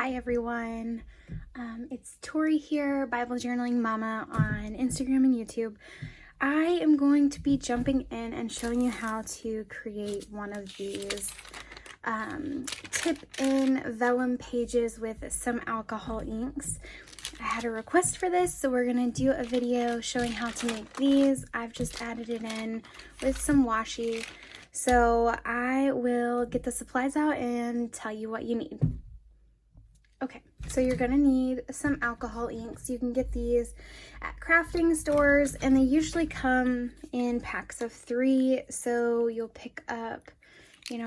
Hi everyone, it's Tori here, Bible Journaling Mama on Instagram and YouTube. I am going to be jumping in and showing you how to create one of these tip-in vellum pages with some alcohol inks. I had a request for this, so we're going to do a video showing how to make these. I've just added it in with some washi. So I will get the supplies out and tell you what you need. Okay, so you're gonna need some alcohol inks. You can get these at crafting stores and they usually come in packs of 3. So you'll pick up,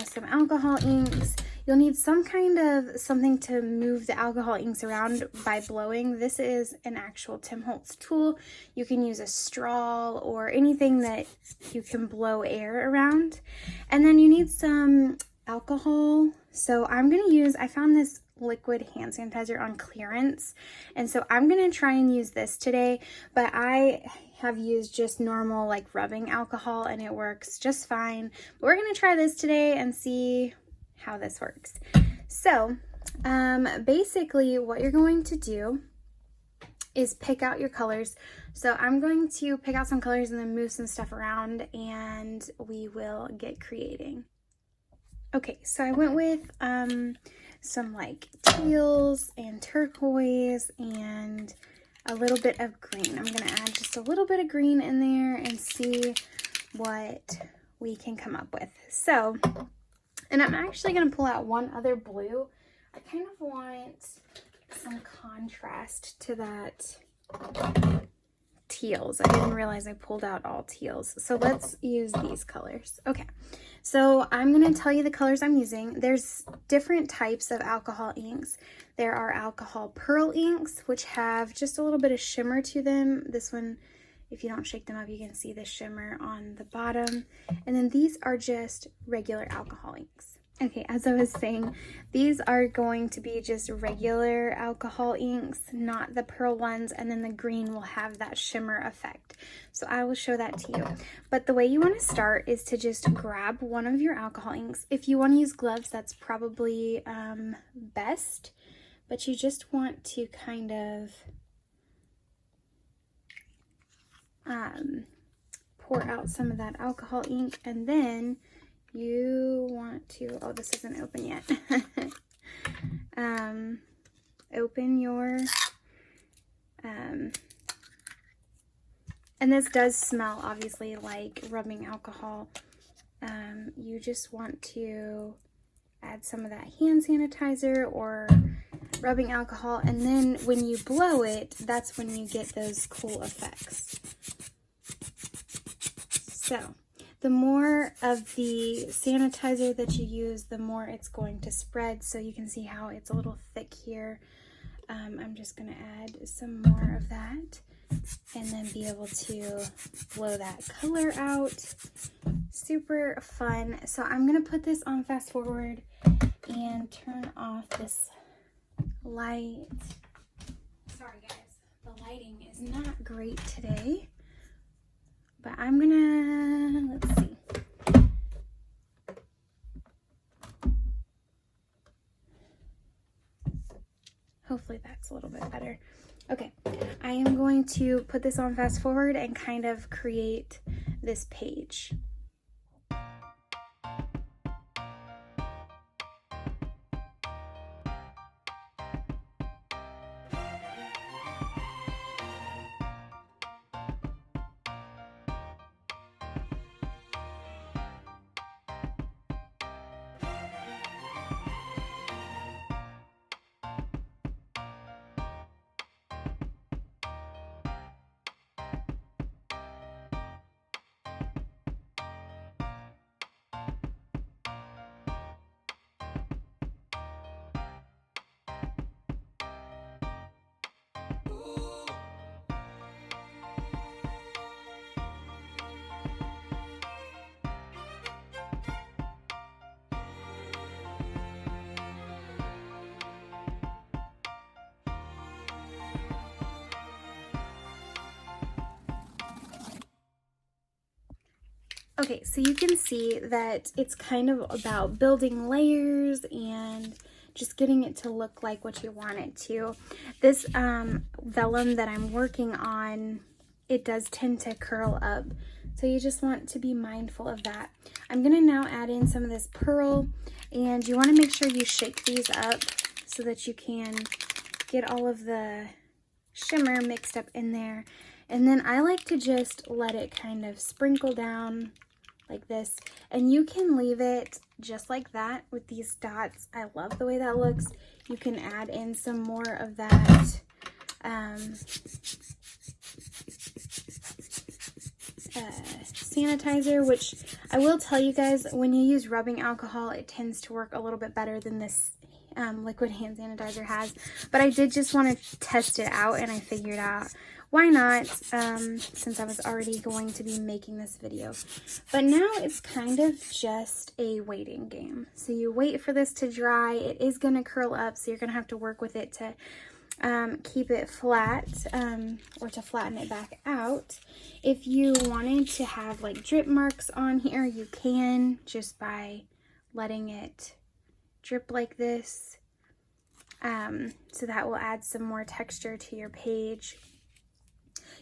some alcohol inks. You'll need some kind of something to move the alcohol inks around by blowing. This is an actual Tim Holtz tool. You can use a straw or anything that you can blow air around. And then you need some alcohol. So I found this liquid hand sanitizer on clearance, and so I'm gonna try and use this today, but I have used just normal like rubbing alcohol and it works just fine. But we're gonna try this today and see how this works. So basically what you're going to do is pick out your colors. So I'm going to pick out some colors and then move some stuff around and we will get creating. Okay, so I went with some like teals and turquoise and a little bit of green. I'm gonna add just a little bit of green in there and see what we can come up with. So, and I'm actually gonna pull out one other blue. I kind of want some contrast to that teals. I didn't realize I pulled out all teals. So let's use these colors. Okay, so I'm going to tell you the colors I'm using. There's different types of alcohol inks. There are alcohol pearl inks, which have just a little bit of shimmer to them. This one, if you don't shake them up, you can see the shimmer on the bottom. And then these are just regular alcohol inks. Okay, as I was saying, these are going to be just regular alcohol inks, not the pearl ones, and then the green will have that shimmer effect. So I will show that to you. But the way you want to start is to just grab one of your alcohol inks. If you want to use gloves, that's probably best, but you just want to kind of pour out some of that alcohol ink, and then you want to, oh, this isn't open yet. Open your, and this does smell obviously like rubbing alcohol. You just want to add some of that hand sanitizer or rubbing alcohol, and then when you blow it, that's when you get those cool effects. So the more of the sanitizer that you use, the more it's going to spread. So you can see how it's a little thick here. I'm just going to add some more of that and then be able to blow that color out. Super fun. So I'm going to put this on fast forward and turn off this light. Sorry guys, the lighting is not great today. But I'm gonna, let's see. Hopefully that's a little bit better. Okay, I am going to put this on fast forward and kind of create this page. Okay, so you can see that it's kind of about building layers and just getting it to look like what you want it to. This vellum that I'm working on, it does tend to curl up, so you just want to be mindful of that. I'm gonna now add in some of this pearl, and you want to make sure you shake these up so that you can get all of the shimmer mixed up in there. And then I like to just let it kind of sprinkle down like this, and you can leave it just like that with these dots. I love the way that looks. You can add in some more of that sanitizer, which I will tell you guys, when you use rubbing alcohol, it tends to work a little bit better than this liquid hand sanitizer has. But I did just want to test it out, and I figured out why not, since I was already going to be making this video. But now it's kind of just a waiting game. So you wait for this to dry. It is going to curl up, so you're going to have to work with it to keep it flat, or to flatten it back out. If you wanted to have like drip marks on here, you can, just by letting it drip like this. So that will add some more texture to your page.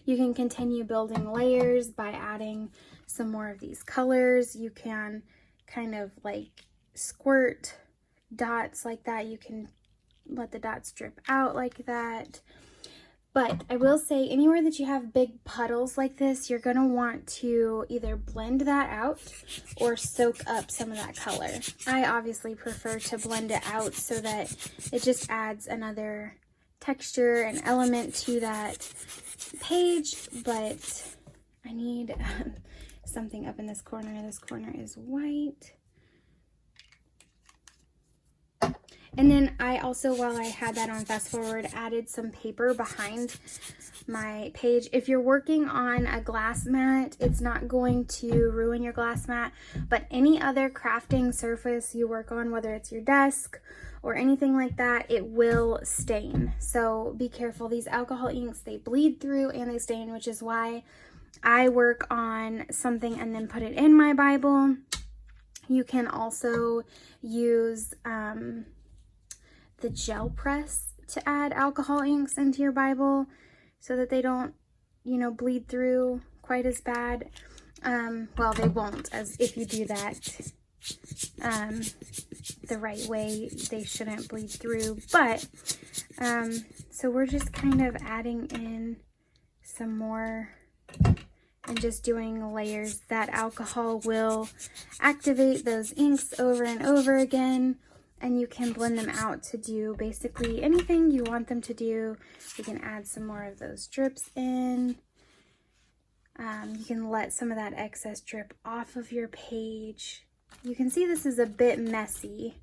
You can continue building layers by adding some more of these colors. You can kind of like squirt dots like that. You can let the dots drip out like that. But I will say, anywhere that you have big puddles like this, you're going to want to either blend that out or soak up some of that color. I obviously prefer to blend it out so that it just adds another texture and element to that page. But I need something up in this corner. This corner is white. And then I also, while I had that on fast forward, added some paper behind my page. If you're working on a glass mat, it's not going to ruin your glass mat, but any other crafting surface you work on, whether it's your desk or anything like that, it will stain. So be careful. These alcohol inks, they bleed through and they stain, which is why I work on something and then put it in my Bible. You can also use the gel press to add alcohol inks into your Bible so that they don't, you know, bleed through quite as bad. Well, they won't, as if you do that the right way, they shouldn't bleed through. But so we're just kind of adding in some more and just doing layers. That alcohol will activate those inks over and over again, and you can blend them out to do basically anything you want them to do. You can add some more of those drips in. You can let some of that excess drip off of your page. You can see this is a bit messy,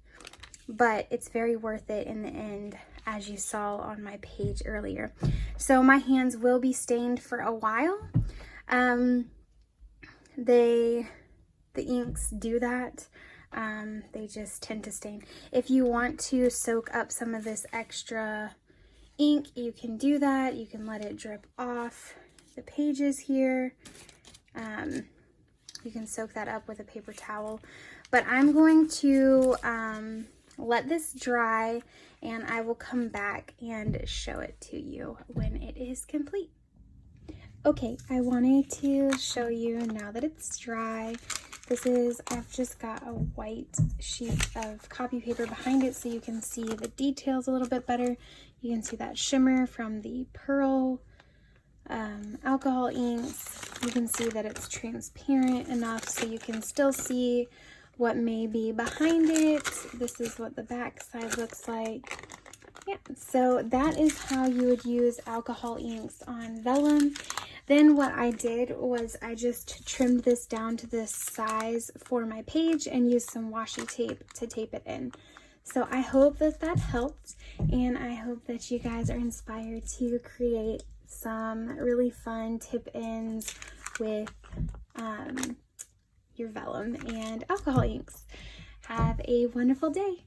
but it's very worth it in the end, as you saw on my page earlier. So my hands will be stained for a while. The inks do that. They just tend to stain. If you want to soak up some of this extra ink, you can do that. You can let it drip off the pages here. You can soak that up with a paper towel. But I'm going to let this dry, and I will come back and show it to you when it is complete. Okay, I wanted to show you now that it's dry. I've just got a white sheet of copy paper behind it so you can see the details a little bit better. You can see that shimmer from the pearl alcohol inks. You can see that it's transparent enough so you can still see what may be behind it. This is what the back side looks like. Yeah, so that is how you would use alcohol inks on vellum. Then what I did was I just trimmed this down to this size for my page and used some washi tape to tape it in. So I hope that that helped, and I hope that you guys are inspired to create some really fun tip-ins with your vellum and alcohol inks. Have a wonderful day.